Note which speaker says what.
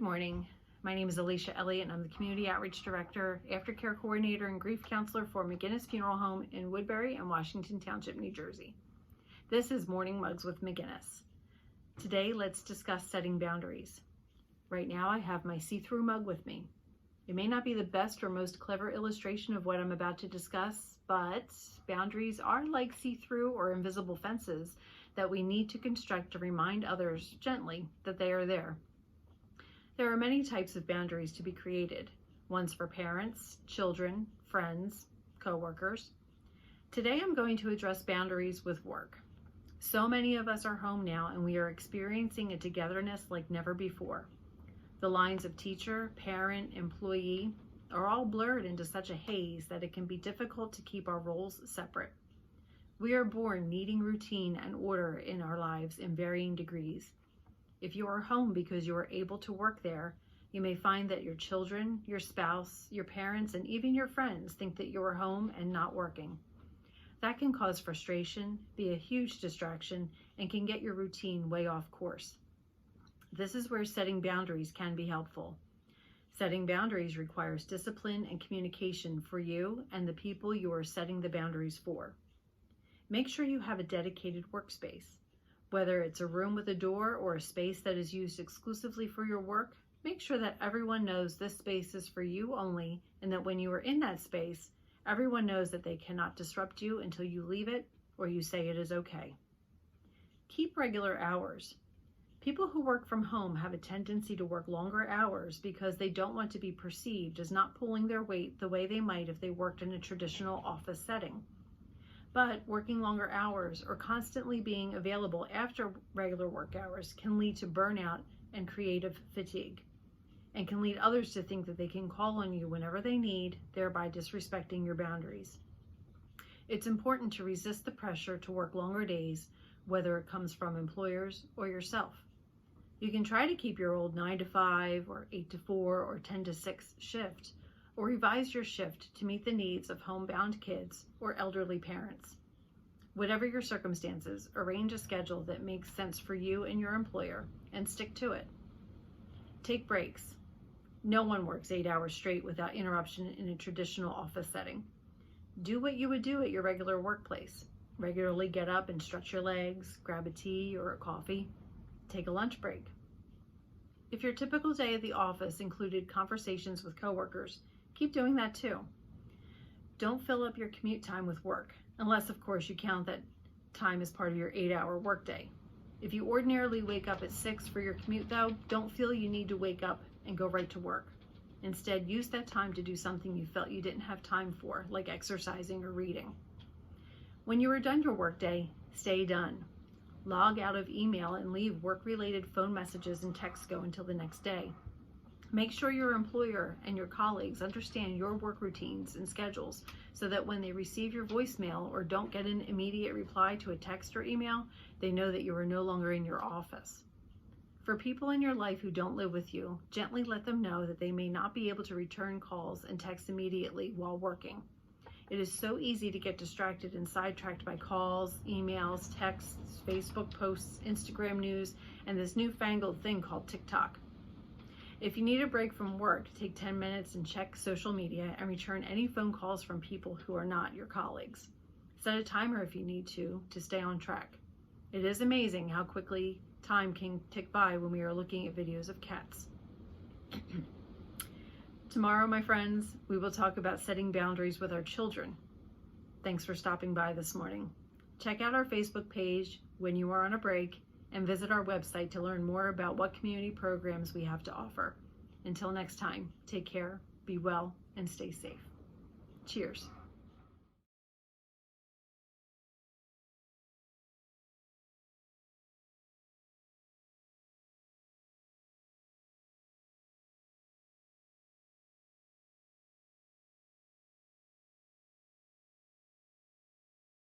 Speaker 1: morning. My name is Alicia Elliott, and I'm the Community Outreach Director, Aftercare Coordinator, and Grief Counselor for McGuinness Funeral Home in Woodbury and Washington Township, New Jersey. This is Morning Mugs with McGuinness. Today, let's discuss setting boundaries. Right now, I have my see-through mug with me. It may not be the best or most clever illustration of what I'm about to discuss, but boundaries are like see-through or invisible fences that we need to construct to remind others gently that they are there. There are many types of boundaries to be created. Ones for parents, children, friends, co-workers. Today I'm going to address boundaries with work. So many of us are home now and we are experiencing a togetherness like never before. The lines of teacher, parent, employee are all blurred into such a haze that it can be difficult to keep our roles separate. We are born needing routine and order in our lives in varying degrees. If you are home because you are able to work there, you may find that your children, your spouse, your parents, and even your friends think that you are home and not working. That can cause frustration, be a huge distraction, and can get your routine way off course. This is where setting boundaries can be helpful. Setting boundaries requires discipline and communication for you and the people you are setting the boundaries for. Make sure you have a dedicated workspace. Whether it's a room with a door or a space that is used exclusively for your work, make sure that everyone knows this space is for you only, and that when you are in that space, everyone knows that they cannot disrupt you until you leave it or you say it is okay. Keep regular hours. People who work from home have a tendency to work longer hours because they don't want to be perceived as not pulling their weight the way they might if they worked in a traditional office setting. But working longer hours or constantly being available after regular work hours can lead to burnout and creative fatigue, and can lead others to think that they can call on you whenever they need, thereby disrespecting your boundaries. It's important to resist the pressure to work longer days, whether it comes from employers or yourself. You can try to keep your old 9 to 5 or 8 to 4 or 10 to 6 shift, or revise your shift to meet the needs of homebound kids or elderly parents. Whatever your circumstances, arrange a schedule that makes sense for you and your employer and stick to it. Take breaks. No one works 8 hours straight without interruption in a traditional office setting. Do what you would do at your regular workplace. Regularly get up and stretch your legs, grab a tea or a coffee. Take a lunch break. If your typical day at the office included conversations with coworkers, keep doing that too. Don't fill up your commute time with work, unless of course you count that time as part of your 8-hour workday. If you ordinarily wake up at 6 for your commute though, don't feel you need to wake up and go right to work. Instead, use that time to do something you felt you didn't have time for, like exercising or reading. When you are done your workday, stay done. Log out of email and leave work-related phone messages and texts go until the next day. Make sure your employer and your colleagues understand your work routines and schedules so that when they receive your voicemail or don't get an immediate reply to a text or email, they know that you are no longer in your office. For people in your life who don't live with you, gently let them know that they may not be able to return calls and text immediately while working. It is so easy to get distracted and sidetracked by calls, emails, texts, Facebook posts, Instagram news, and this newfangled thing called TikTok. If you need a break from work, take 10 minutes and check social media and return any phone calls from people who are not your colleagues. Set a timer if you need to stay on track. It is amazing how quickly time can tick by when we are looking at videos of cats. Tomorrow, my friends, we will talk about setting boundaries with our children. Thanks for stopping by this morning. Check out our Facebook page when you are on a break, and visit our website to learn more about what community programs we have to offer. Until next time, take care, be well, and stay safe. Cheers.